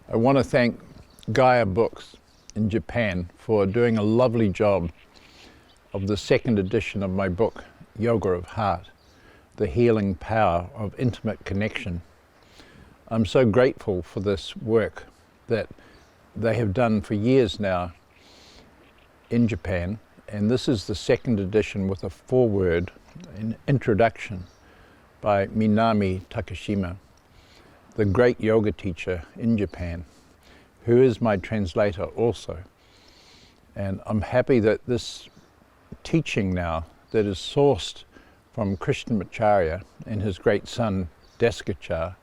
I want to thank Gaia Books in Japan for doing a lovely job of the second edition of my book, Yoga of Heart, The Healing Power of Intimate Connection. I'm so grateful for this work that they have done for years now in Japan, and this is the second edition with a foreword, an introduction by Minami Takashima, the great yoga teacher in Japan, who is my translator also. And I'm happy that this teaching now that is sourced from Krishnamacharya and his great son Desikachar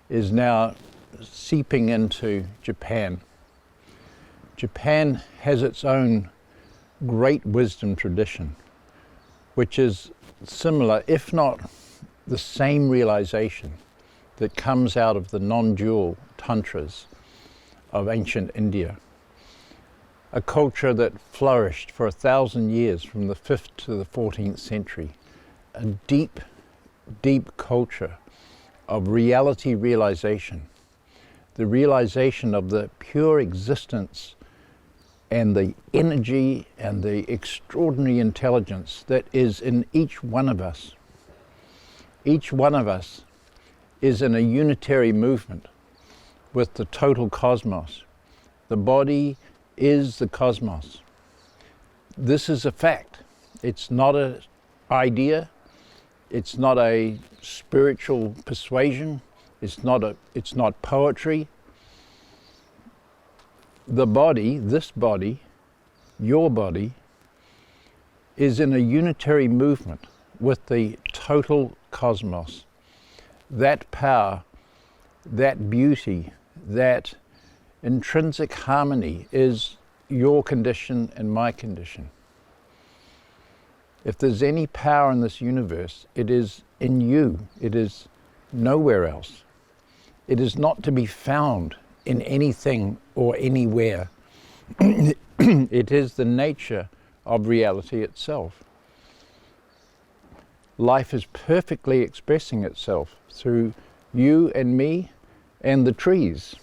is now seeping into Japan. Japan has its own great wisdom tradition, which is similar, if not the same realization that comes out of the non-dual tantras of ancient India, a culture that flourished for 1,000 years from the 5th to the 14th century, a deep, deep culture of reality realization, the realization of the pure existence and the energy and the extraordinary intelligence that is in each one of us. Each one of us is in a unitary movement with the total cosmos. The body is the cosmos. This is a fact. It's not an idea. It's not a spiritual persuasion. It's not poetry. The body, this body, your body, is in a unitary movement with the total cosmos. That power, that beauty, that intrinsic harmony is your condition and my condition. If there's any power in this universe, it is in you. It is nowhere else. It is not to be found in anything or anywhere. It is the nature of reality itself. Life is perfectly expressing itself through you and me and the trees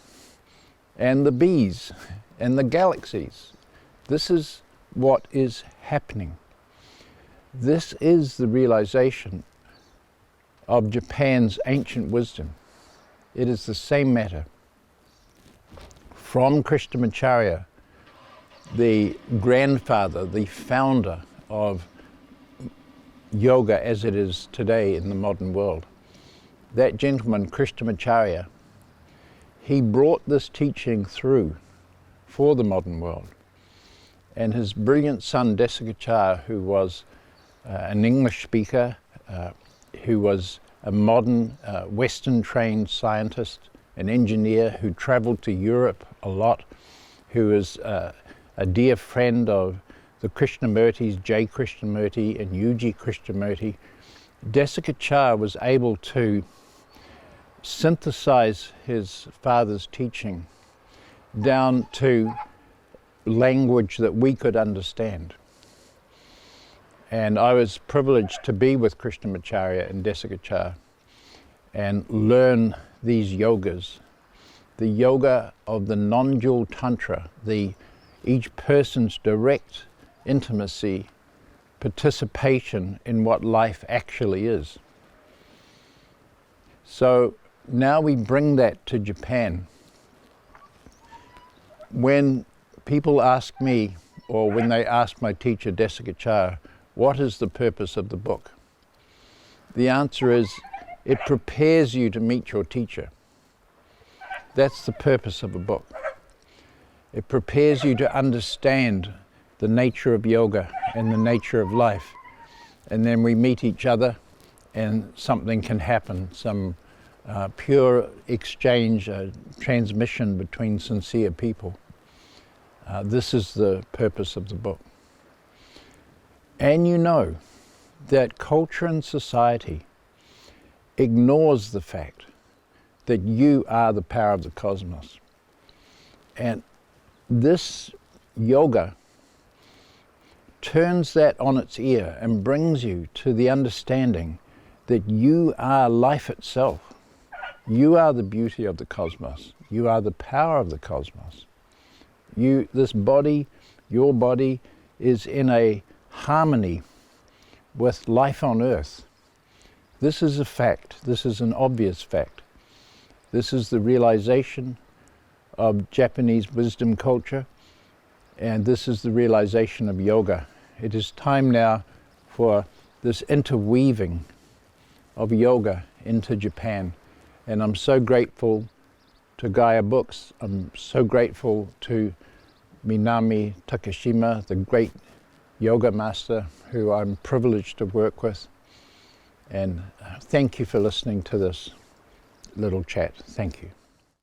and the bees and the galaxies. This is what is happening. This is the realization of Japan's ancient wisdom. It is the same matter. From Krishnamacharya, the grandfather, the founder of yoga as it is today in the modern world, that gentleman, Krishnamacharya, he brought this teaching through for the modern world. And his brilliant son, Desikachar, who was an English speaker, who was a modern Western-trained scientist, an engineer who traveled to Europe a lot, who is a dear friend of the Krishnamurtis, J. Krishnamurti and U.G. Krishnamurti, Desikachar was able to synthesize his father's teaching down to language that we could understand. And I was privileged to be with Krishnamacharya and Desikachar and learn these yogas, the yoga of the non-dual tantra, each person's direct intimacy, participation in what life actually is. So now we bring that to Japan. When people ask me, or when they ask my teacher Desikachar, what is the purpose of the book? The answer is, it prepares you to meet your teacher. That's the purpose of a book. It prepares you to understand the nature of yoga and the nature of life. And then we meet each other and something can happen, some pure exchange, transmission between sincere people. This is the purpose of the book. And you know that culture and society ignores the fact that you are the power of the cosmos. And this yoga turns that on its ear and brings you to the understanding that you are life itself. You are the beauty of the cosmos. You are the power of the cosmos. This body, your body, is in a harmony with life on earth. This is a fact. This is an obvious fact. This is the realization of Japanese wisdom culture, and this is the realization of yoga. It is time now for this interweaving of yoga into Japan. And I'm so grateful to Gaia Books. I'm so grateful to Minami Takashima, the great yoga master who I'm privileged to work with. And thank you for listening to this little chat. Thank you.